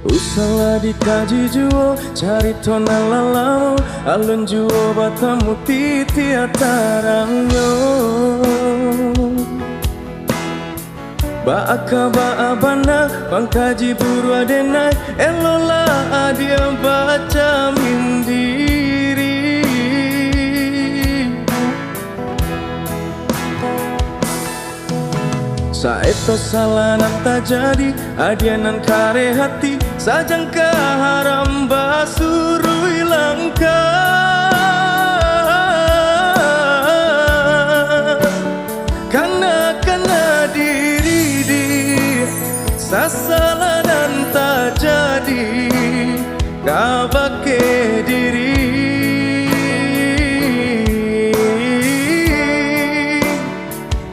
Usahlah dikaji juo, cari tona lalau, alun juo batamu titi ataranyo. Baaka baabana, pangkaji buru adenai, elola adia baca mindiri. Saeto salanan tak jadi, adianan kare hati, sajangka haram basurui langka. Karena diri di sasalanan tak jadi, gak pakai diri.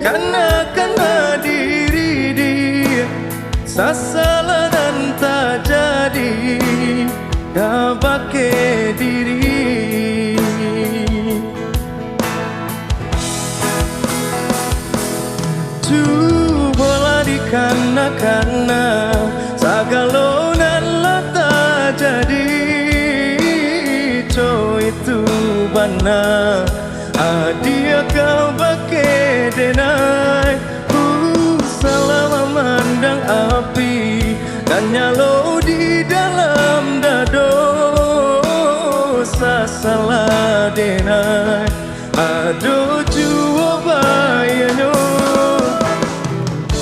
Karena diri di sasalanan tak jadi, gak pakai diri. Bola di kana sagalonan lah tak jadi. Co itu bana adia kau pakai denai. Salah memandang api dan nyalo di dalam dado. Salah denai aduh juo bayanyo.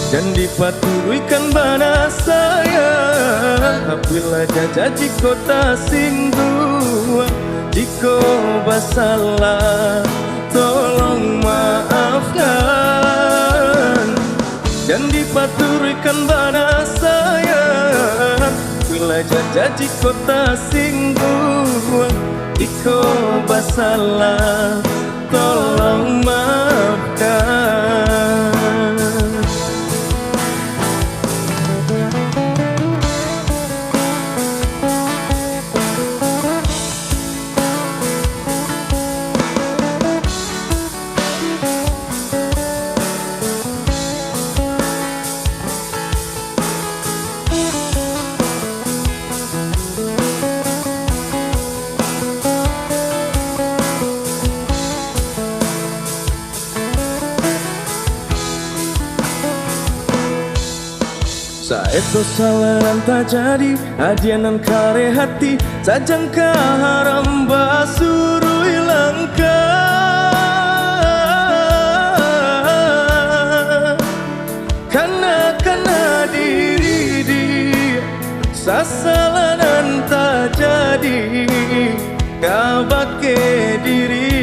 Dan dipaturuikan bana saya, apabila jajaji kota singgung. Jika basalah tolong maafkan. Dan dipaturuikan bana saya, apabila jajaji kota singgung. Jika basalah tolong maafkan. Saeto salaran tak jadi, adianan kare hati, sajangka haram basurui langka. Karena diri di sasalanan tak jadi, gak pakai diri.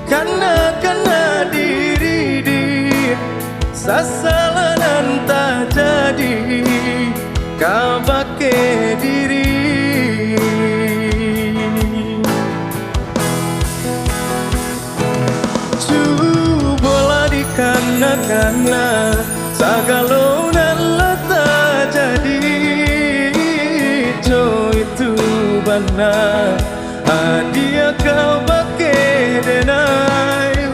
Karena diri di sasalanan tak jadi, kau pakai diri. Cobalah di kana sagalonan lah tak jadi. Co itu benar, adia kau pakai denai.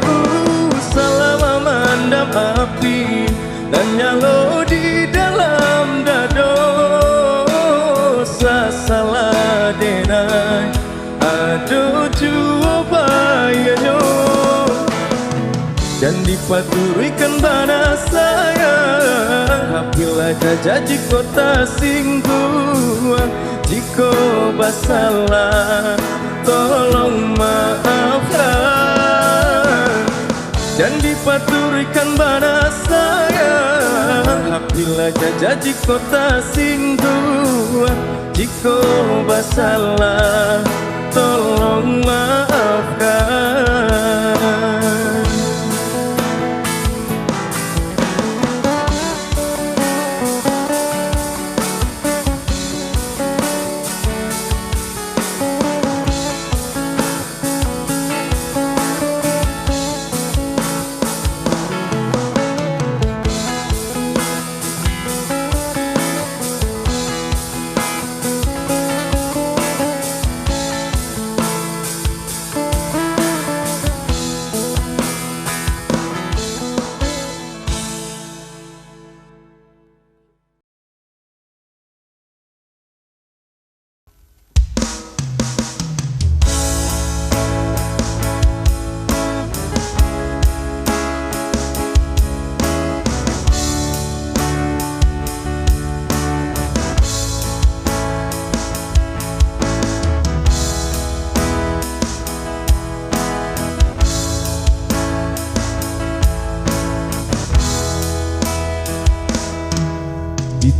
Salah memandang api dan nyalo di dalam dado. Salah denai aduh juo bayanyo. Dan dipaturuikan bana saya, apabila jajaji kota singgung. Jika basalah tolong maafkan. Dan dipaturuikan bana saya, apabila jajaji kota singgung. Jika basalah tolong maafkan.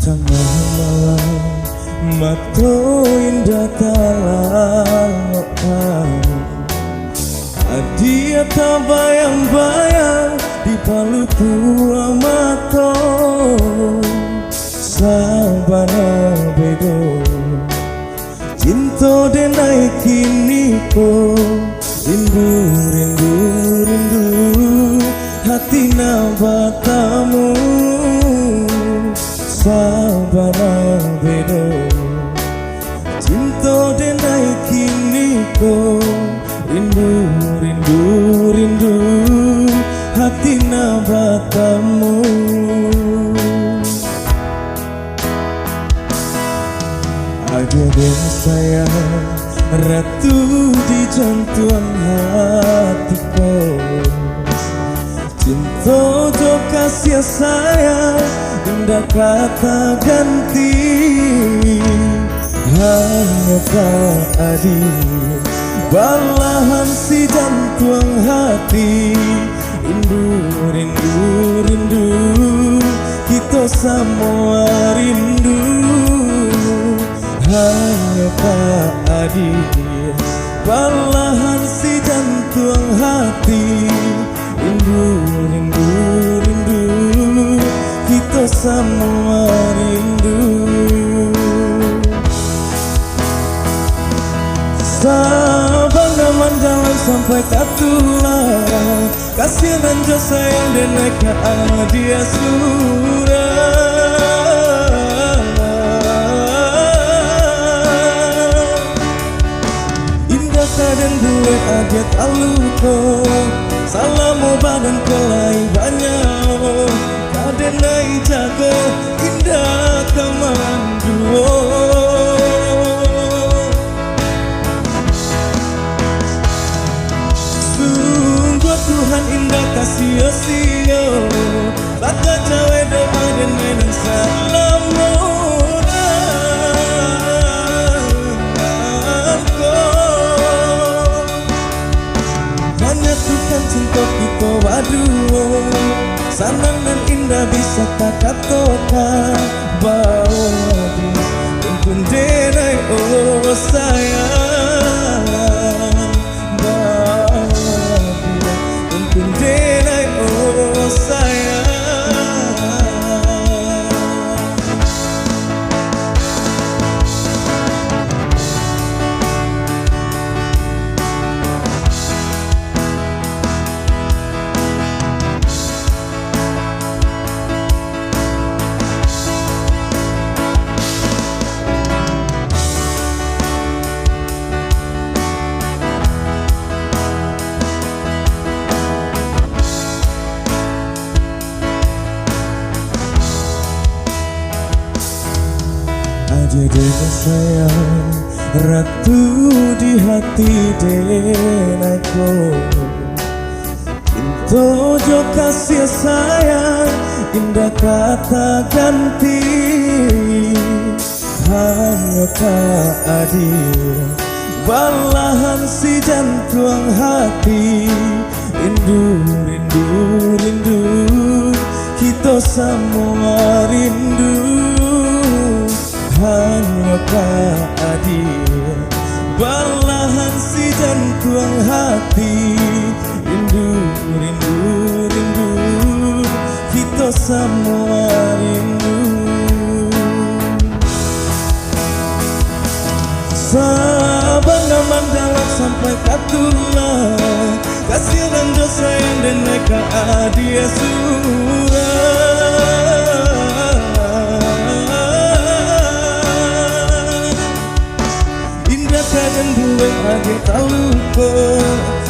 tengah malam mato indah talang adia tak bayang-bayang di palu tua mato sabana bedo cinta denai kini ko rindu rindu rindu hati nabatamu sabana bedo cinta denai kini ko rindu rindu rindu hati nabatamu. Ada dan sayang ratu di jantung hatiku, cinta jo kasih sayang indah kata ganti hanya tak adil balahan si jantung hati rindu rindu rindu kita semua rindu hanya tak adil balahan si jantung hati rindu rindu rindu kita semua rindu sabana mandalan sampai katulang kasih nanjo sayang dan naika dia surah dan gue adet aluko salamu badan kelai banyak kadenai jaga indah kaman duo sungguh Tuhan indah kasih sio baka cawe doa dan medan salamu cinta kita waduh sanang dan indah bisa tak katakan bahwa pun denai oh sayang bahwa pun denai oh sayang. Ada dengan sayang ratu di hati denaiku cinta jo kasih sayang indah kata ganti hanya tak adil balahan si jantung hati rindu rindu rindu kita semua rindu hanya tak adil balahan si jantung hati rindu rindu rindu kita semua rindu sabana mandalan sampai katulang kasih dan dosa yang dan naika adia surah dan gue aja taluko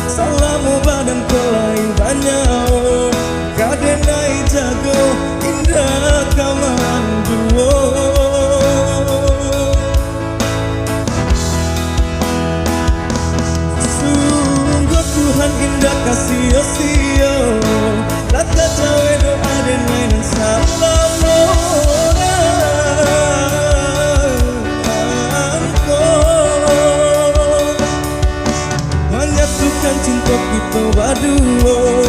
salamu badan kelai banyak kadenai jago indah kaman duo sungguh Tuhan indah kasih sio lata cawe doa dan mainan salamu cinta kita waduh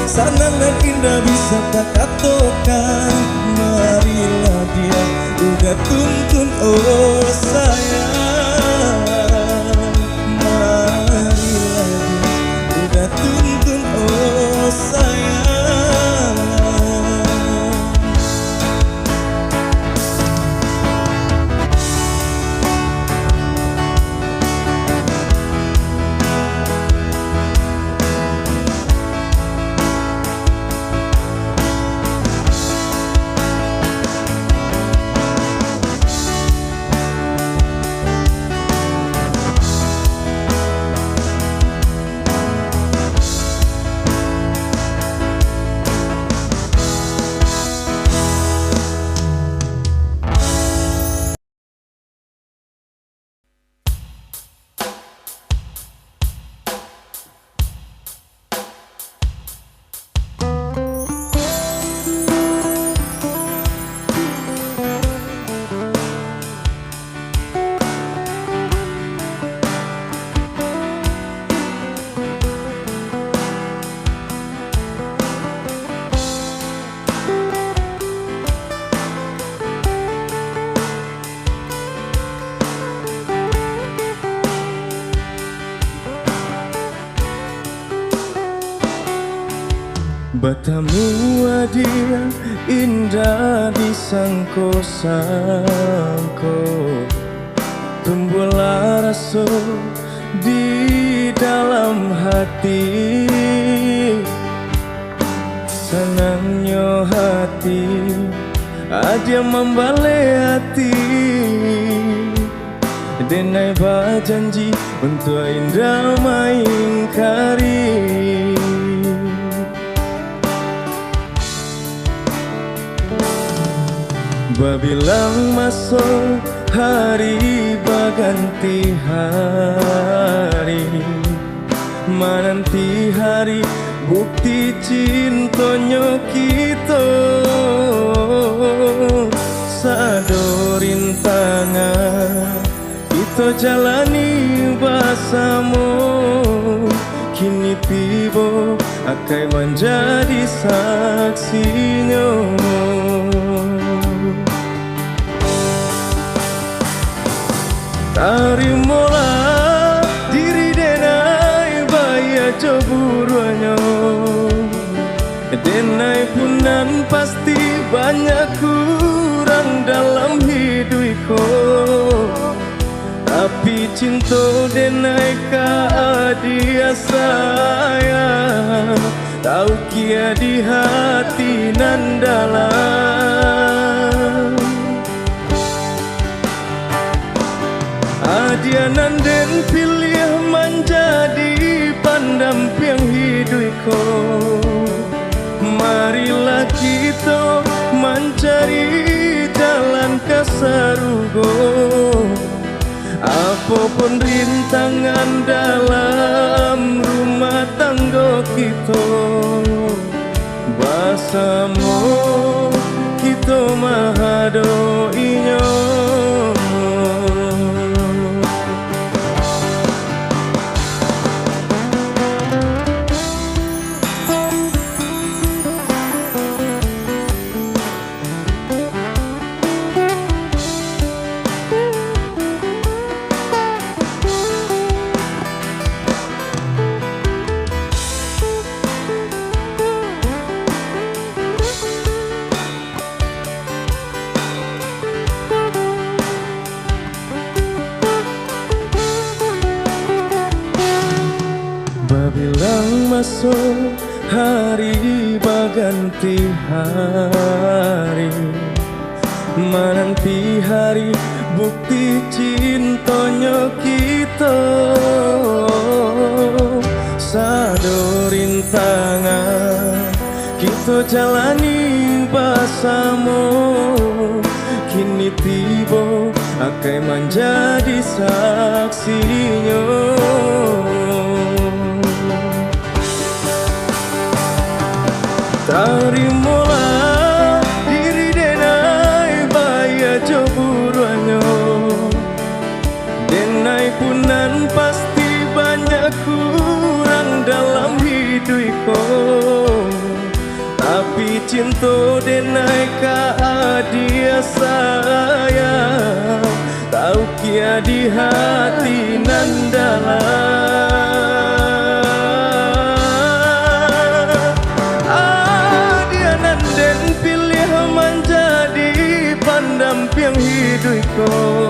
sanang dan indah bisa tak katakan marilah dia udah tuntun oh sayang. Marilah udah tuntun oh sayang. Batamu dia indah disangko-sangko, tumbuhlah rasa di dalam hati. Senangnya hati adia membalik hati, denai berjanji untuk indah mengingkari. Babilang masuk hari berganti hari, menanti hari bukti cintanya kita. Sado rintangan kita jalani bersama, kini tiba akan menjadi saksinya. Tarimalah diri denai baya ceburuannya, denai punan pasti banyak kurang dalam hidupku, tapi cinta denai ka dia sayang, tahu kia di hati nan dalam. Dia nanden pilih menjadi pendamping hidupku. Marilah kita mencari jalan ke surga, apapun rintangan dalam rumah tangga kita. Bersama kita menghadapinya. Babilang masuk hari berganti hari, menanti hari bukti cintanya kita. Sado rintangan kita jalani bersama, kini tiba akan menjadi saksinya. Tarimalah diri denai baya ceburuannya, denai punan pasti banyak kurang dalam hidupku, tapi cinta denai ka dia sayang, tahu kia di hati nan dalam. Dia nan den pilih menjadi pendamping hidupku.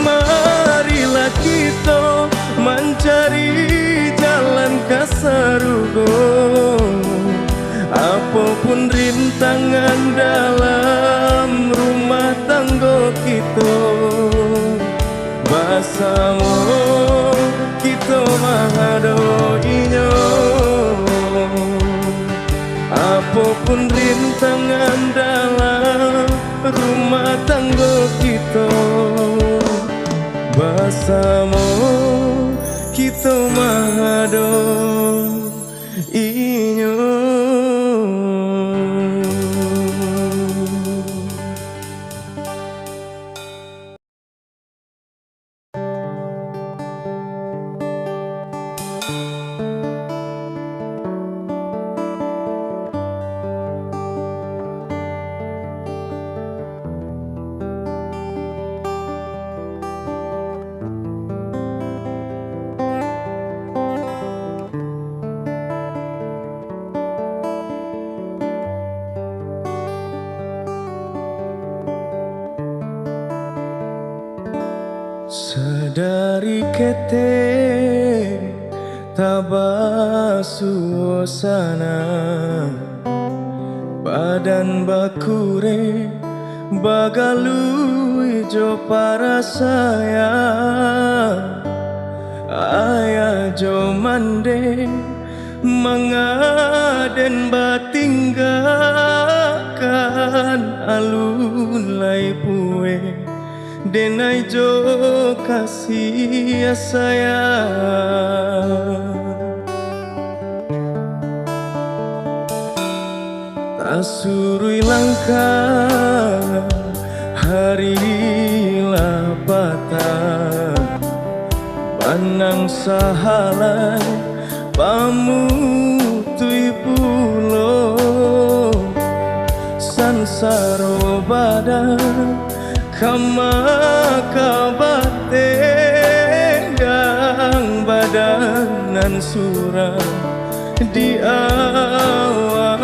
Marilah kita mencari jalan kasarugo, apapun rintangan dalam rumah tangga kita. Bersama kita menghadapinya, apapun rintangan dalam rumah tangga kita. Bersama kita menghadapinya. Sadari kete tabah suasana, badan bakure bagalui jo para saya. Ayah jo mande mengaden batinggakan alun lai pue denai jo kasih sayang. Tak surui langkah hari lapatan, panang sahalai pamutui pulo sansaro badan kama kabatendang badanan surah di awang-awang.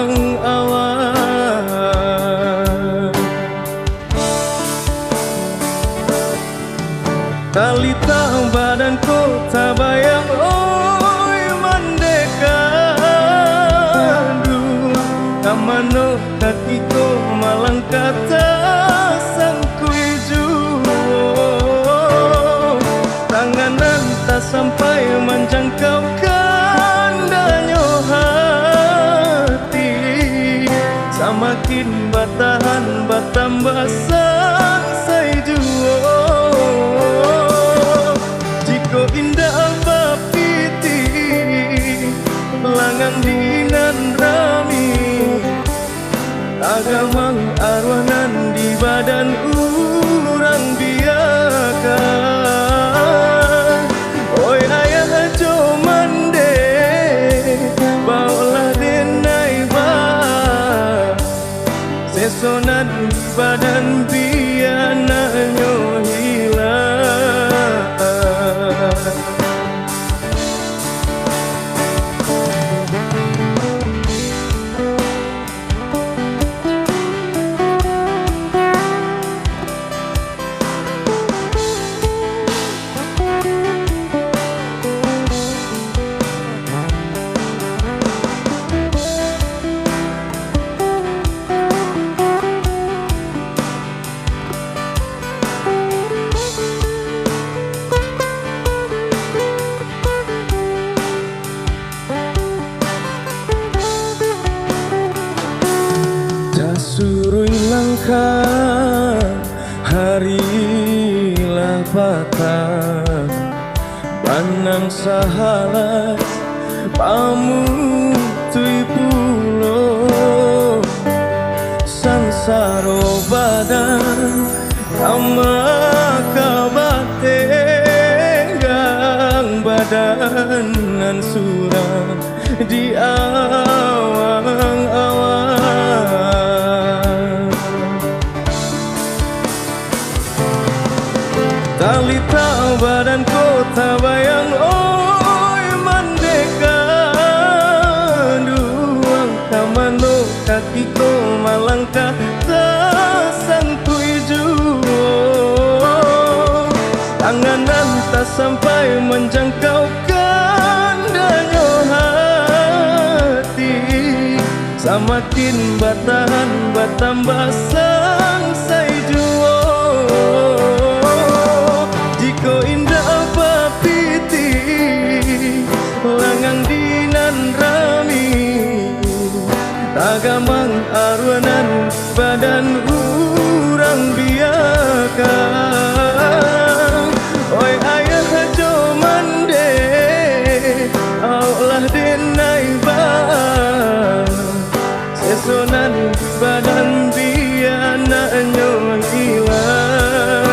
Talita badan kota bayang oi mandekadu, kamano tatiko malang kata sampai menjangkau kandanya hati, semakin batahan batambah sangsai juo. Jika indah bapiti langan dinan rami, agamang arwanan di badan urang biaka. Sonan badan biananya hilang. Surui langkah hari lapatan, panang sahalas pamutui pulo sansaro badan kama kabatenggang badanan surah di awang-awang. maka tak sangkui jua. Tanganan tak sampai menjangkau kandanya hati. Samakin batahan bertambah sangsai jua. Jika indah papiti langang dinan rami, tagamang arwanan badan urang biaka. Oi ayah jo mande Allah denai ba sesonan badan biana nyo hilang.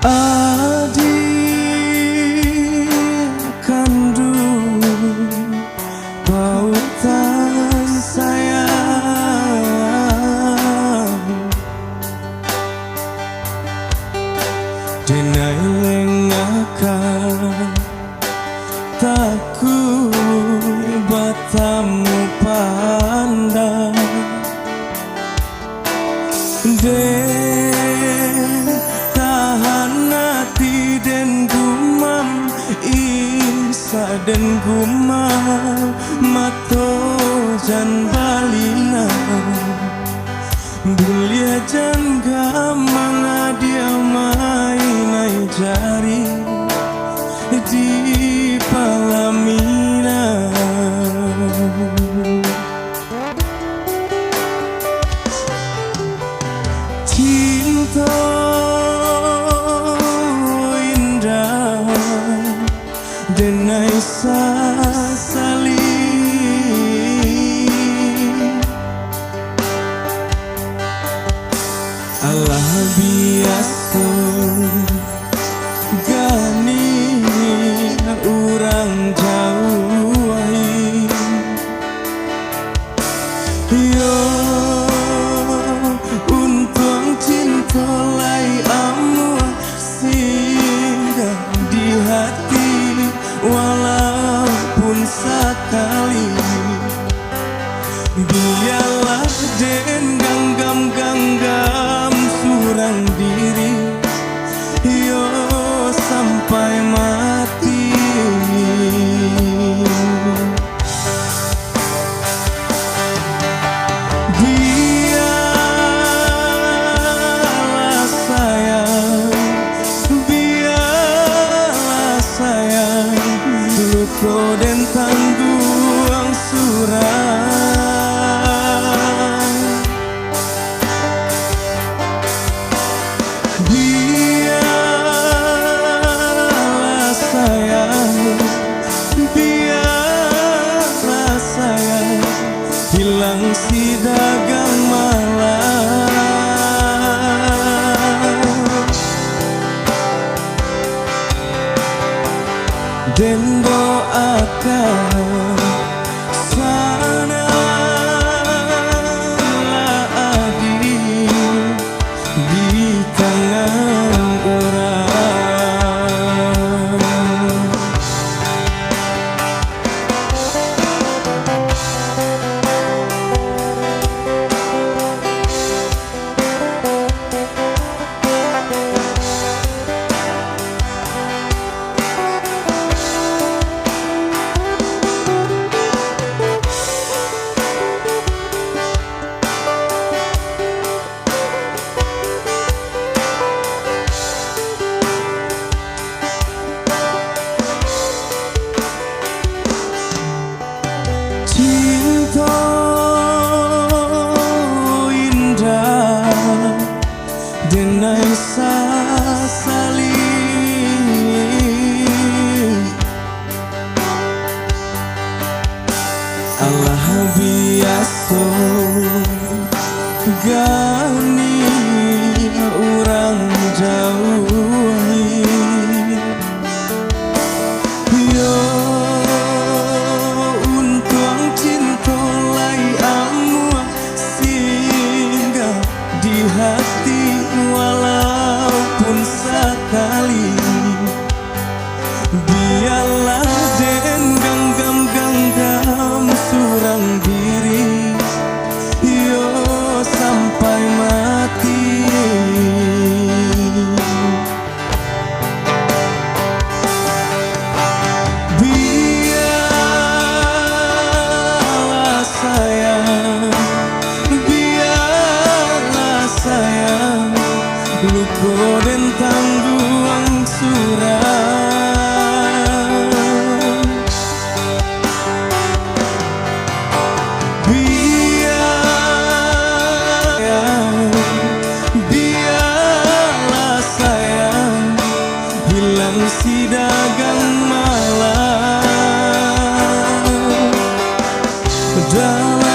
Adik kandung pautan sayang, denai lengakan takut batamu pandang. Tahan hati dan gumam isa dan gumam mato jan balina bulia jan gamang dia mainai jari di palamina. Cinta indah denai sasali, Allah biasa gani urang jauhi. Yo untung cinta lai amu singgah di hati walaupun sekali. Biarlah den ganggam surang diri yo sampai mati. Biarlah sayang luko dan tangguang surang. Biarlah sayang, biarlah sayang hilang si dagang malam. Dan doakan sanalah adik di tangan orang. biasa gani orang jauhi. Yo untung cinta lai amu singgah di hati walaupun sekali. Biarlah den ganggam surang diri yo sampai mati. Biarlah sayang, biarlah sayang, luko den tangguang surang. Biarlah sayang hilang si dagang malam dalam